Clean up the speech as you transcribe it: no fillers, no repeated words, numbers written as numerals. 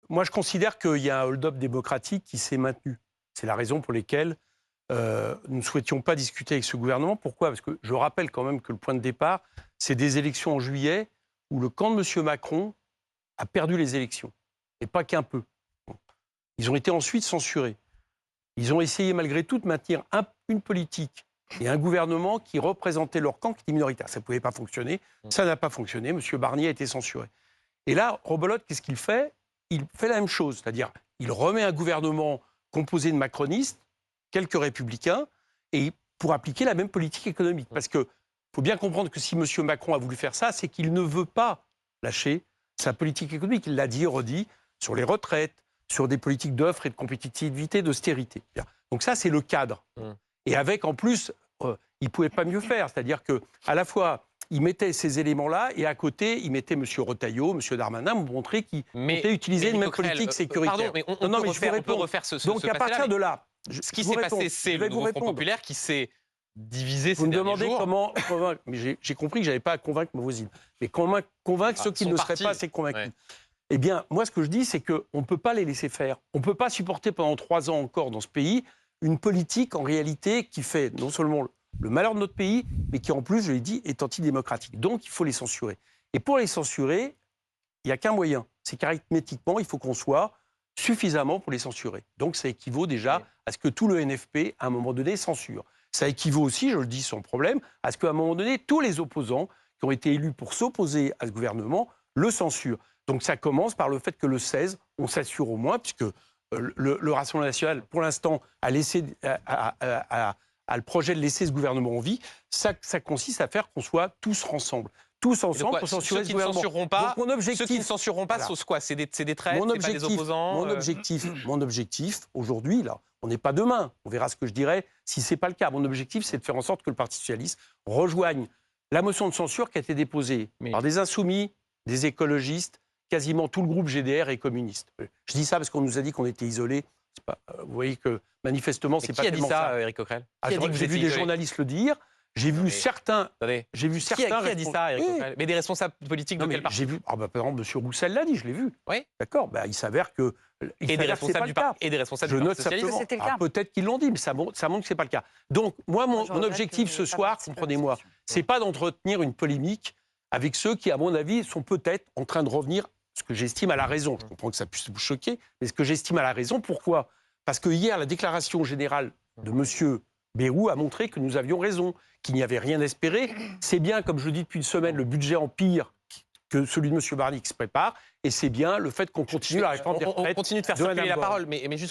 moi, je considère qu'il y a un hold-up démocratique qui s'est maintenu. C'est la raison pour laquelle nous ne souhaitions pas discuter avec ce gouvernement. Pourquoi? Parce que je rappelle quand même que le point de départ, c'est des élections en juillet où le camp de M. Macron a perdu les élections. Et pas qu'un peu. Ils ont été ensuite censurés. Ils ont essayé malgré tout de maintenir une politique et un gouvernement qui représentait leur camp qui était minoritaire. Ça ne pouvait pas fonctionner. Ça n'a pas fonctionné. M. Barnier a été censuré. Et là, Rebolote, qu'est-ce qu'il fait? Il fait la même chose. C'est-à-dire, il remet un gouvernement composé de macronistes, quelques républicains, et pour appliquer la même politique économique. Parce qu'il faut bien comprendre que si M. Macron a voulu faire ça, c'est qu'il ne veut pas lâcher sa politique économique. Il l'a dit et redit sur les retraites, sur des politiques d'offres et de compétitivité, d'austérité. Donc ça, c'est le cadre. Et avec, en plus, il ne pouvait pas mieux faire. C'est-à-dire qu'à la fois, il mettait ces éléments-là et à côté, il mettait M. Retailleau, M. Darmanin, pour montrer qu'il comptait utiliser une même politique sécuritaire. Pardon, mais on peut refaire ce Donc à partir de là, ce qui s'est passé, c'est le nouveau Front populaire qui s'est divisé ces derniers jours. Vous me demandez comment convaincre. Mais j'ai compris que je n'avais pas à convaincre ma voisine. Mais convaincre ceux qui ne seraient pas assez convaincus. Ouais. Eh bien, moi, ce que je dis, c'est qu'on ne peut pas les laisser faire. On ne peut pas supporter pendant 3 ans encore dans ce pays une politique, en réalité, qui fait non seulement le malheur de notre pays, mais qui, en plus, je l'ai dit, est antidémocratique. Donc, il faut les censurer. Et pour les censurer, il n'y a qu'un moyen. C'est qu'arithmétiquement, il faut qu'on soit suffisamment pour les censurer. Donc, ça équivaut déjà à ce que tout le NFP, à un moment donné, censure. Ça équivaut aussi, je le dis sans problème, à ce qu'à un moment donné, tous les opposants qui ont été élus pour s'opposer à ce gouvernement le censurent. Donc ça commence par le fait que le 16, on s'assure au moins, puisque le Rassemblement national, pour l'instant, a le projet de laisser ce gouvernement en vie. Ça consiste à faire qu'on soit tous ensemble. Tous ensemble pour censurer ce gouvernement. Ceux qui ne censureront pas, c'est quoi? C'est des traîtres, c'est pas des opposants. Mon objectif, aujourd'hui, là, on n'est pas demain. On verra ce que je dirai si ce n'est pas le cas. Mon objectif, c'est de faire en sorte que le Parti socialiste rejoigne la motion de censure qui a été déposée par des insoumis, des écologistes, quasiment tout le groupe GDR est communiste. Je dis ça parce qu'on nous a dit qu'on était isolés. Vous voyez que manifestement, c'est pas tellement ça. Qui a dit ça, Éric Coquerel? J'ai vu des journalistes le dire. J'ai vu certains. Qui a dit ça, Éric Coquerel? Mais des responsables politiques de quel parti? J'ai vu. Par exemple, M. Roussel l'a dit, je l'ai vu. Oui. D'accord. Il s'avère que. Et des responsables du Parti socialiste. Peut-être qu'ils l'ont dit, mais ça montre que c'est pas le cas. Donc, moi, mon objectif ce soir, comprenez-moi, c'est pas d'entretenir une polémique avec ceux qui, à mon avis, sont peut-être en train de revenir. Ce que j'estime à la raison. Je comprends que ça puisse vous choquer, mais ce que j'estime à la raison, pourquoi? Parce que hier, la déclaration générale de M. Bayrou a montré que nous avions raison, qu'il n'y avait rien à espérer. C'est bien, comme je le dis depuis une semaine, le budget empire que celui de M. Barnier qui se prépare, et c'est bien le fait qu'on continue la réforme des retraites. On continue de faire circuler la parole, mais juste